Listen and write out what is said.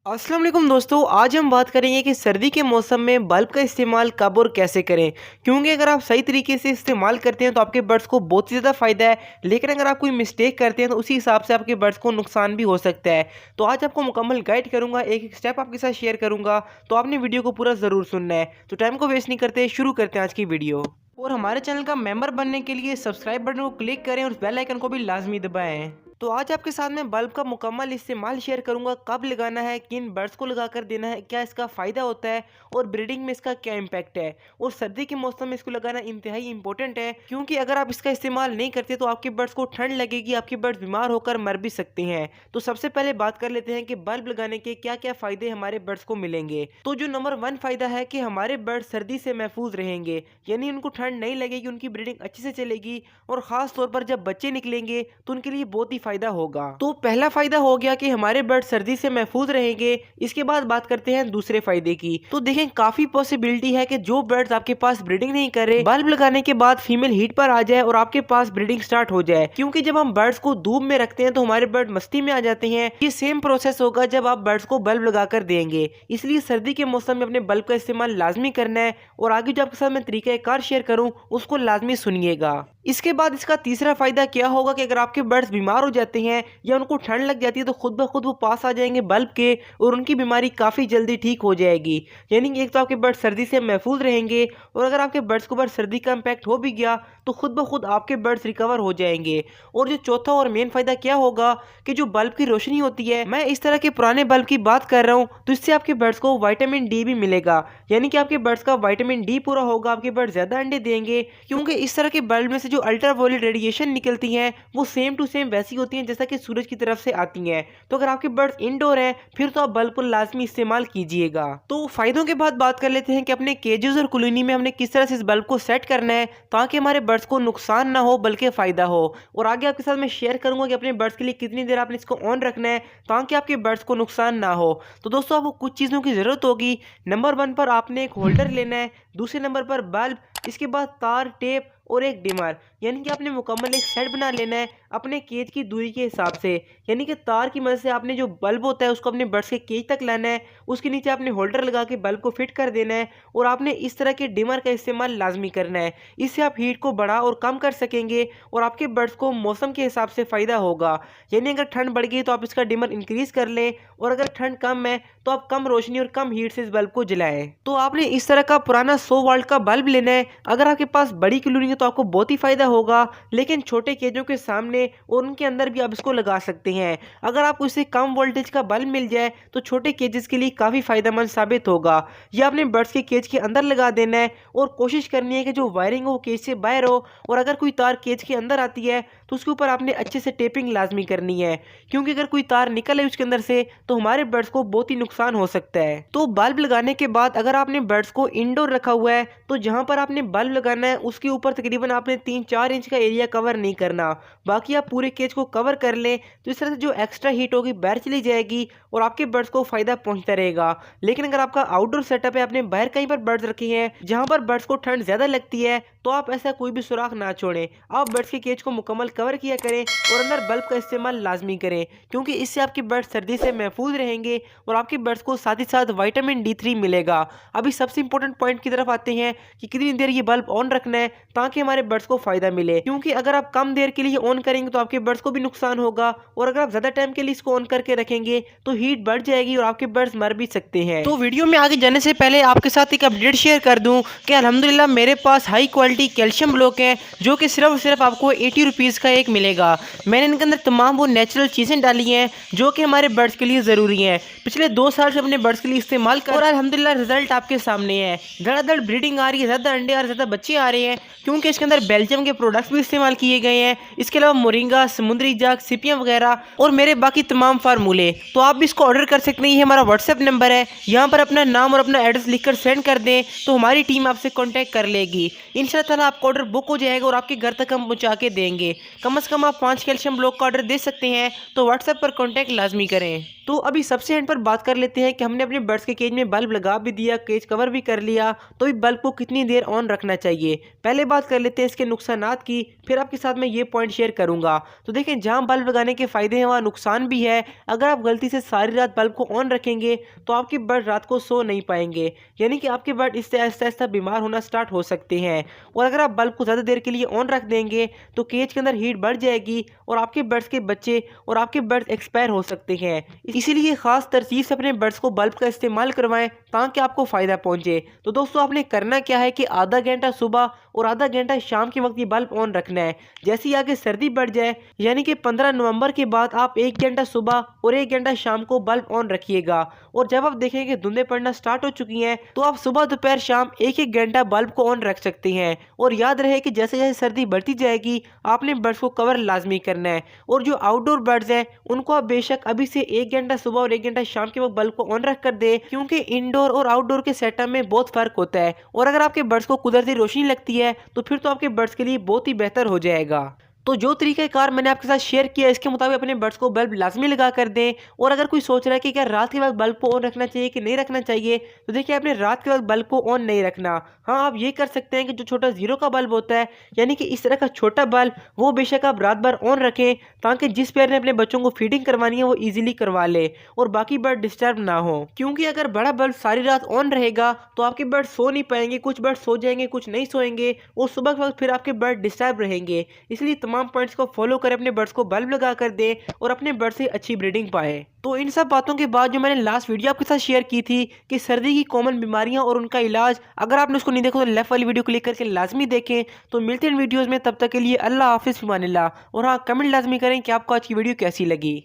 अस्सलाम वालेकुम दोस्तों, आज हम बात करेंगे कि सर्दी के मौसम में बल्ब का इस्तेमाल कब और कैसे करें। क्योंकि अगर आप सही तरीके से इस्तेमाल करते हैं तो आपके बर्ड्स को बहुत ही ज़्यादा फ़ायदा है, लेकिन अगर आप कोई मिस्टेक करते हैं तो उसी हिसाब से आपके बर्ड्स को नुकसान भी हो सकता है। तो आज आपको मुकम्मल गाइड करूँगा, एक एक स्टेप आपके साथ शेयर करूँगा, तो आपने वीडियो को पूरा ज़रूर सुनना है। तो टाइम को वेस्ट नहीं करते, शुरू करते हैं आज की वीडियो। और हमारे चैनल का मेंबर बनने के लिए सब्सक्राइब बटन को क्लिक करें और बेल आइकन को भी लाजमी दबाएं। तो आज आपके साथ में बल्ब का मुकम्मल इस्तेमाल शेयर करूंगा, कब लगाना है, किन बर्ड्स को लगाकर देना है, क्या इसका फ़ायदा होता है और ब्रीडिंग में इसका क्या इम्पैक्ट है। और सर्दी के मौसम में इसको लगाना इंतहाई इंपॉर्टेंट है, क्योंकि अगर आप इसका इस्तेमाल नहीं करते तो आपके बर्ड्स को ठंड लगेगी, आपके बर्ड्स बीमार होकर मर भी सकते हैं। तो सबसे पहले बात कर लेते हैं कि बल्ब लगाने के क्या क्या फ़ायदे हमारे बर्ड्स को मिलेंगे। तो जो नंबर 1 फ़ायदा है कि हमारे बर्ड सर्दी से महफूज रहेंगे, यानी उनको ठंड नहीं लगेगी, उनकी ब्रीडिंग अच्छे से चलेगी और ख़ास तौर पर जब बच्चे निकलेंगे तो उनके लिए बहुत ही फ़ायदा होगा। तो पहला फ़ायदा हो गया कि हमारे बर्ड सर्दी से महफूज रहेंगे। इसके बाद बात करते हैं दूसरे फ़ायदे की। तो देखें, काफ़ी पॉसिबिलिटी है कि जो बर्ड्स आपके पास ब्रीडिंग नहीं कर रहे, बल्ब लगाने के बाद फीमेल हीट पर आ जाए और आपके पास ब्रीडिंग स्टार्ट हो जाए। क्योंकि जब हम बर्ड्स को धूप में रखते हैं तो हमारे बर्ड मस्ती में आ जाते हैं। ये सेम प्रोसेस होगा जब आप बर्ड्स को बल्ब लगाकर देंगे। इसलिए सर्दी के मौसम में अपने बल्ब का इस्तेमाल लाजमी करना है। और आगे जो आपके साथ मैं तरीक़ाकार शेयर करूँ उसको लाजमी सुनिएगा। इसके बाद इसका तीसरा फ़ायदा क्या होगा कि अगर आपके बर्ड्स बीमार हो जाते हैं या उनको ठंड लग जाती है तो खुद ब खुद वो पास आ जाएंगे बल्ब के और उनकी बीमारी काफ़ी जल्दी ठीक हो जाएगी। यानी कि एक तो आपके बर्ड्स सर्दी से महफूज रहेंगे और अगर आपके बर्ड्स के ऊपर सर्दी का इम्पैक्ट हो भी गया तो खुद ब खुद आपके बर्ड्स रिकवर हो जाएंगे। और जो चौथा और मेन फ़ायदा क्या होगा कि जो बल्ब की रोशनी होती है, मैं इस तरह के पुराने बल्ब की बात कर रहा हूँ, तो इससे आपके बर्ड्स को विटामिन डी भी मिलेगा। यानी कि आपके बर्ड्स का विटामिन डी पूरा होगा, आपके बर्ड्स ज़्यादा अंडे देंगे। क्योंकि इस तरह के बल्ब में से जो अल्ट्रावायलेट रेडिएशन निकलती हैं वो सेम टू सेम वैसी होती हैं जैसा कि सूरज की तरफ से आती हैं। तो अगर आपके बर्ड्स इंडोर हैं फिर तो आप बल्ब को लाजमी इस्तेमाल कीजिएगा। तो फायदों के बाद बात कर लेते हैं कि अपने केजेस और कॉलोनी में हमने किस तरह से इस बल्ब को सेट करना है ताकि हमारे बर्ड्स को नुकसान ना हो बल्कि फ़ायदा हो। और आगे आपके साथ मैं शेयर करूंगा कि अपने बर्ड्स के लिए कितनी देर आपने इसको ऑन रखना है ताकि आपके बर्ड्स को नुकसान ना हो। तो दोस्तों, आपको कुछ चीज़ों की ज़रूरत होगी। नंबर 1 पर आपने एक होल्डर लेना है, दूसरे नंबर पर बल्ब, इसके बाद तार, टेप और एक डिमर। यानी कि आपने मुकम्मल एक सेट बना लेना है अपने केज की दूरी के हिसाब से। यानी कि तार की मदद से आपने जो बल्ब होता है उसको अपने बर्ड्स के केज तक लाना है, उसके नीचे आपने होल्डर लगा के बल्ब को फिट कर देना है और आपने इस तरह के डिमर का इस्तेमाल लाजमी करना है। इससे आप हीट को बढ़ा और कम कर सकेंगे और आपके बर्ड्स को मौसम के हिसाब से फ़ायदा होगा। यानी अगर ठंड बढ़ गई तो आप इसका डिमर इंक्रीज़ कर लें और अगर ठंड कम है तो आप कम रोशनी और कम हीट से इस बल्ब को जलाएं। तो आपने इस तरह का पुराना 100 वाट का बल्ब लेना है। अगर आपके पास बड़ी कॉलोनी है तो आपको बहुत ही फ़ायदा होगा, लेकिन छोटे केजों के सामने और उनके अंदर भी आप इसको लगा सकते हैं। अगर आपको इससे कम वोल्टेज का बल्ब मिल जाए तो छोटे केजेस के लिए काफ़ी फ़ायदेमंद साबित होगा। यह आपने बर्ड्स के केज के अंदर लगा देना है और कोशिश करनी है कि जो वायरिंग हो वो केज से बाहर हो। और अगर कोई तार केज के अंदर आती है तो उसके ऊपर आपने अच्छे से टेपिंग लाजमी करनी है, क्योंकि अगर कोई तार निकल है उसके अंदर से तो हमारे बर्ड्स को बहुत ही नुकसान हो सकता है। तो बल्ब लगाने के बाद अगर आपने बर्ड्स को इंडोर रखा हुआ है तो जहां पर आपने बल्ब लगाना है उसके ऊपर तकरीबन आपने 3-4 इंच का एरिया कवर नहीं करना, बाकी आप पूरे केज को कवर कर लें। तो इस तरह से जो एक्स्ट्रा हीट होगी बाहर चली जाएगी और आपके बर्ड्स को फायदा पहुंचता रहेगा। लेकिन अगर आपका आउटडोर सेटअप है, आपने बाहर कहीं पर बर्ड्स रखे हैं जहां पर बर्ड्स को ठंड ज्यादा लगती है, तो आप ऐसा कोई भी सुराख ना छोड़ें। आप बर्ड्स के केज को मुकम्मल कवर किया करें और अंदर बल्ब का इस्तेमाल लाजमी करें, क्योंकि इससे आपके बर्ड्स सर्दी से महफूज रहेंगे और आपके बर्ड्स को साथ ही साथ विटामिन D3 मिलेगा। अभी सबसे इंपॉर्टेंट पॉइंट की तरफ आते हैं कि कितनी देर ये बल्ब ऑन रखना है ताकि हमारे बर्ड्स को फायदा मिले। क्योंकि अगर आप कम देर के लिए ऑन करेंगे तो आपके बर्ड्स को भी नुकसान होगा और अगर आप ज्यादा टाइम के लिए इसको ऑन करके रखेंगे तो हीट बढ़ जाएगी और आपके बर्ड्स मर भी सकते हैं। तो वीडियो में आगे जाने से पहले आपके साथ एक अपडेट शेयर कर दूं कि अल्हम्दुलिल्लाह मेरे पास हाई क्वालिटी कैल्शियम ब्लॉक है जो कि सिर्फ और सिर्फ आपको 80 रुपीज़ का एक मिलेगा। मैंने इनके अंदर तमाम वो नेचुरल चीज़ें डाली हैं जो कि हमारे बर्ड्स के लिए ज़रूरी हैं। पिछले 2 साल से अपने बर्ड्स के लिए इस्तेमाल कर और अल्हम्दुलिल्लाह रिजल्ट आपके सामने है। धड़ाधड़ ब्रीडिंग आ रही है, ज़्यादा अंडे और ज़्यादा बच्चे आ रहे हैं, क्योंकि इसके अंदर बेल्जियम के प्रोडक्ट्स भी इस्तेमाल किए गए हैं। इसके अलावा मोरिंगा, समुद्री जाग, सिपियाँ वगैरह और मेरे बाकी तमाम फार्मूले। तो आप भी इसको ऑर्डर कर सकते हैं। ये हमारा व्हाट्सएप नंबर है, यहाँ पर अपना नाम और अपना एड्रेस लिखकर सेंड कर दें तो हमारी टीम आपसे कॉन्टैक्ट कर लेगी। इंशाअल्लाह ताला आपका ऑर्डर बुक हो जाएगा और आपके घर तक हम पहुँचा के देंगे। कम से कम आप 5 कैल्शियम ब्लॉक का ऑर्डर दे सकते हैं, तो व्हाट्सएप पर कॉन्टैक्ट लाजमी करें। तो अभी सबसे एंड पर बात कर लेते हैं कि हमने अपने बर्ड्स के केज में बल्ब लगा भी दिया, केज कवर भी कर लिया, तो इस बल्ब को कितनी देर ऑन रखना चाहिए। पहले बात कर लेते हैं इसके नुकसानात की, फिर आपके साथ मैं ये पॉइंट शेयर करूंगा। तो देखें, जहां बल्ब लगाने के फायदे हैं वहाँ नुकसान भी है। अगर आप गलती से सारी रात बल्ब को ऑन रखेंगे तो आपके बर्ड रात को सो नहीं पाएंगे, यानी कि आपके बर्ड इससे आहिस्ता आहिस्ता बीमार होना स्टार्ट हो सकते हैं। और अगर आप बल्ब को ज़्यादा देर के लिए ऑन रख देंगे तो केज के अंदर हीट बढ़ जाएगी और आपके बर्ड्स के बच्चे और आपके बर्ड्स एक्सपायर हो सकते हैं। इसीलिए खास तरतीब से अपने बर्ड्स को बल्ब का इस्तेमाल करवाएं ताकि आपको फ़ायदा पहुंचे। तो दोस्तों, आपने करना क्या है कि आधा घंटा सुबह और आधा घंटा शाम के वक्त ये बल्ब ऑन रखना है। जैसे ही आगे सर्दी बढ़ जाए, यानी कि 15 नवंबर के बाद आप 1 घंटा सुबह और 1 घंटा शाम को बल्ब ऑन रखिएगा। और जब आप देखेंगे कि धुंधें पड़ना स्टार्ट हो चुकी हैं तो आप सुबह दोपहर शाम 1-1 घंटा बल्ब को ऑन रख सकते हैं। और याद रहे कि जैसे जैसे सर्दी बढ़ती जाएगी आपने बर्ड्स को कवर लाजमी करना है। और जो आउटडोर बर्ड्स हैं उनको आप बेशक अभी से 1 घंटा सुबह और 1 घंटा शाम के वक्त बल्ब को ऑन रख कर दे, क्योंकि इंडोर और आउटडोर के सेटअप में बहुत फर्क होता है। और अगर आपके बर्ड्स को कुदरती रोशनी लगती है तो फिर तो आपके बर्ड्स के लिए बहुत ही बेहतर हो जाएगा। तो जो तरीक़ाकार मैंने आपके साथ शेयर किया इसके मुताबिक अपने बर्ड्स को बल्ब लाजमी लगा कर दें। और अगर कोई सोच रहा है कि क्या रात के वक्त बल्ब को ऑन रखना चाहिए कि नहीं रखना चाहिए, तो देखिए, आपने रात के वक्त बल्ब को ऑन नहीं रखना। हाँ, आप ये कर सकते हैं कि जो छोटा जीरो का बल्ब होता है, यानी कि इस तरह का छोटा बल्ब, वो बेशक आप रात भर ऑन रखें ताकि जिस पेयर ने अपने बच्चों को फीडिंग करवानी है वो ईजिली करवा ले और बाकी बर्ड डिस्टर्ब ना हो। क्योंकि अगर बड़ा बल्ब सारी रात ऑन रहेगा तो आपके बर्ड सो नहीं पाएंगे, कुछ बर्ड सो जाएंगे, कुछ नहीं सोएंगे, और सुबह के वक्त फिर आपके बर्ड डिस्टर्ब रहेंगे। इसलिए तमाम पॉइंट्स को फॉलो करें, अपने बर्ड्स को बल्ब लगा कर दें और अपने बर्ड से अच्छी ब्रीडिंग पाएं। तो इन सब बातों के बाद जो मैंने लास्ट वीडियो आपके साथ शेयर की थी कि सर्दी की कॉमन बीमारियां और उनका इलाज, अगर आपने उसको नहीं देखा तो लेफ्ट वाली वीडियो क्लिक करके लाजमी देखें। तो मिलते हैं वीडियोस में, तब तक के लिए अल्लाह हाफिज़, फिमानिल्लाह। और हाँ, कमेंट लाजमी करें कि आपको आज की वीडियो कैसी लगी।